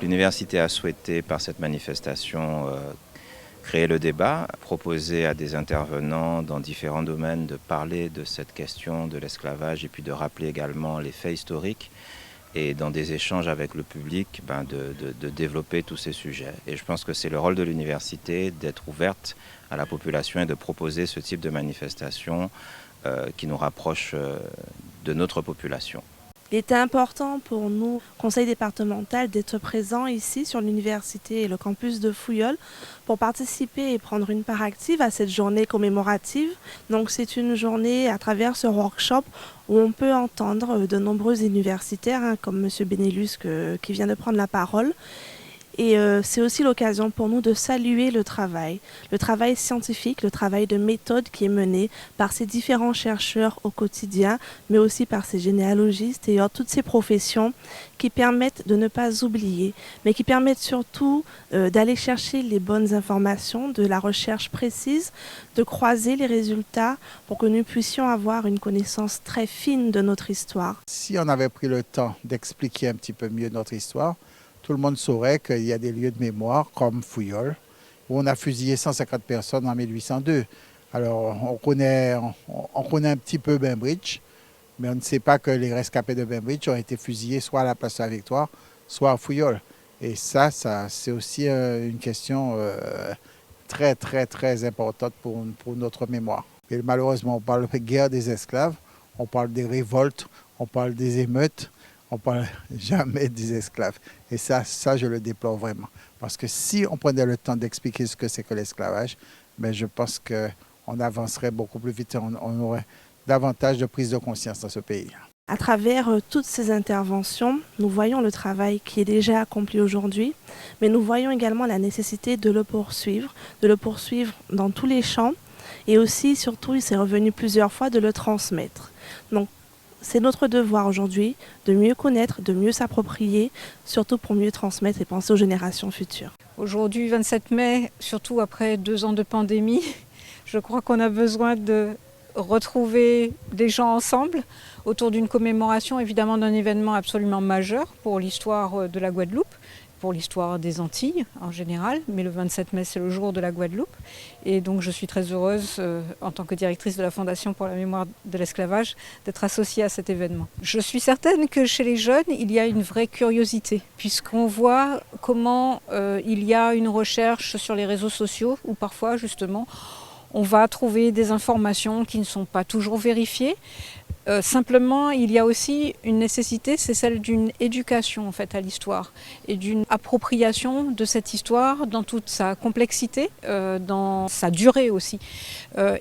L'université a souhaité, par cette manifestation, créer le débat, proposer à des intervenants dans différents domaines de parler de cette question de l'esclavage et puis de rappeler également les faits historiques et dans des échanges avec le public, de développer tous ces sujets. Et je pense que c'est le rôle de l'université d'être ouverte à la population et de proposer ce type de manifestation qui nous rapproche de notre population. Il était important pour nous, conseil départemental, d'être présents ici sur l'université et le campus de Fouillol pour participer et prendre une part active à cette journée commémorative. Donc c'est une journée à travers ce workshop où on peut entendre de nombreux universitaires, comme M. Benelus qui vient de prendre la parole. Et c'est aussi l'occasion pour nous de saluer le travail scientifique, le travail de méthode qui est mené par ces différents chercheurs au quotidien, mais aussi par ces généalogistes et toutes ces professions qui permettent de ne pas oublier, mais qui permettent surtout d'aller chercher les bonnes informations, de la recherche précise, de croiser les résultats pour que nous puissions avoir une connaissance très fine de notre histoire. Si on avait pris le temps d'expliquer un petit peu mieux notre histoire, tout le monde saurait qu'il y a des lieux de mémoire comme Fouillol, où on a fusillé 150 personnes en 1802. Alors on connaît un petit peu Bainbridge, mais on ne sait pas que les rescapés de Bainbridge ont été fusillés soit à la place de la Victoire, soit à Fouillol. Et ça c'est aussi une question très, très, très importante pour notre mémoire. Et malheureusement, on parle de guerre des esclaves, on parle des révoltes, on parle des émeutes, on ne parle jamais des esclaves. Et ça, je le déplore vraiment. Parce que si on prenait le temps d'expliquer ce que c'est que l'esclavage, je pense qu'on avancerait beaucoup plus vite et on aurait davantage de prise de conscience dans ce pays. À travers toutes ces interventions, nous voyons le travail qui est déjà accompli aujourd'hui, mais nous voyons également la nécessité de le poursuivre dans tous les champs. Et aussi, surtout, il s'est revenu plusieurs fois de le transmettre. Donc, c'est notre devoir aujourd'hui de mieux connaître, de mieux s'approprier, surtout pour mieux transmettre et penser aux générations futures. Aujourd'hui, 27 mai, surtout après 2 ans de pandémie, je crois qu'on a besoin de retrouver des gens ensemble autour d'une commémoration, évidemment d'un événement absolument majeur pour l'histoire de la Guadeloupe, pour l'histoire des Antilles en général, mais le 27 mai c'est le jour de la Guadeloupe et donc je suis très heureuse en tant que directrice de la Fondation pour la mémoire de l'esclavage d'être associée à cet événement. Je suis certaine que chez les jeunes il y a une vraie curiosité puisqu'on voit comment il y a une recherche sur les réseaux sociaux où parfois justement on va trouver des informations qui ne sont pas toujours vérifiées. Simplement, il y a aussi une nécessité, c'est celle d'une éducation en fait, à l'histoire et d'une appropriation de cette histoire dans toute sa complexité, dans sa durée aussi.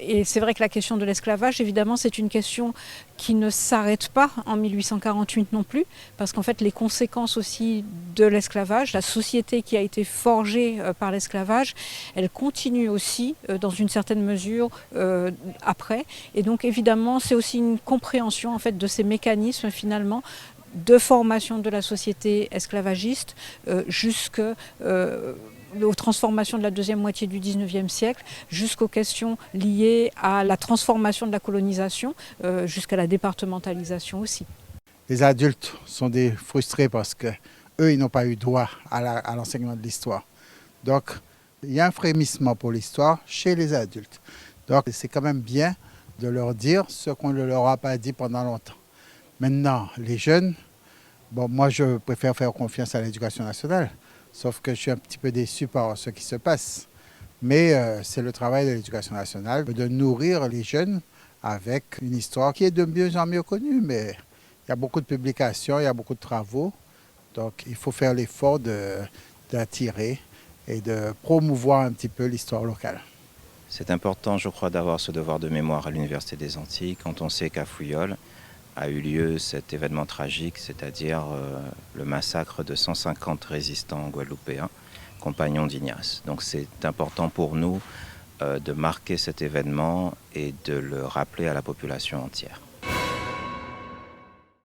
Et c'est vrai que la question de l'esclavage, évidemment, c'est une question qui ne s'arrête pas en 1848 non plus, parce qu'en fait les conséquences aussi de l'esclavage, la société qui a été forgée par l'esclavage, elle continue aussi dans une certaine mesure après. Et donc évidemment c'est aussi une compréhension en fait de ces mécanismes finalement de formation de la société esclavagiste aux transformations de la deuxième moitié du 19e siècle, jusqu'aux questions liées à la transformation de la colonisation, jusqu'à la départementalisation aussi. Les adultes sont des frustrés parce qu'eux, ils n'ont pas eu droit à l'enseignement de l'histoire. Donc, il y a un frémissement pour l'histoire chez les adultes. Donc, c'est quand même bien de leur dire ce qu'on ne leur a pas dit pendant longtemps. Maintenant, les jeunes, moi, je préfère faire confiance à l'éducation nationale. Sauf que je suis un petit peu déçu par ce qui se passe. Mais c'est le travail de l'éducation nationale de nourrir les jeunes avec une histoire qui est de mieux en mieux connue. Mais il y a beaucoup de publications, il y a beaucoup de travaux. Donc il faut faire l'effort d'attirer et de promouvoir un petit peu l'histoire locale. C'est important, je crois, d'avoir ce devoir de mémoire à l'Université des Antilles quand on sait qu'à Fouillol a eu lieu cet événement tragique, c'est-à-dire le massacre de 150 résistants guadeloupéens, compagnons d'Ignace. Donc c'est important pour nous de marquer cet événement et de le rappeler à la population entière.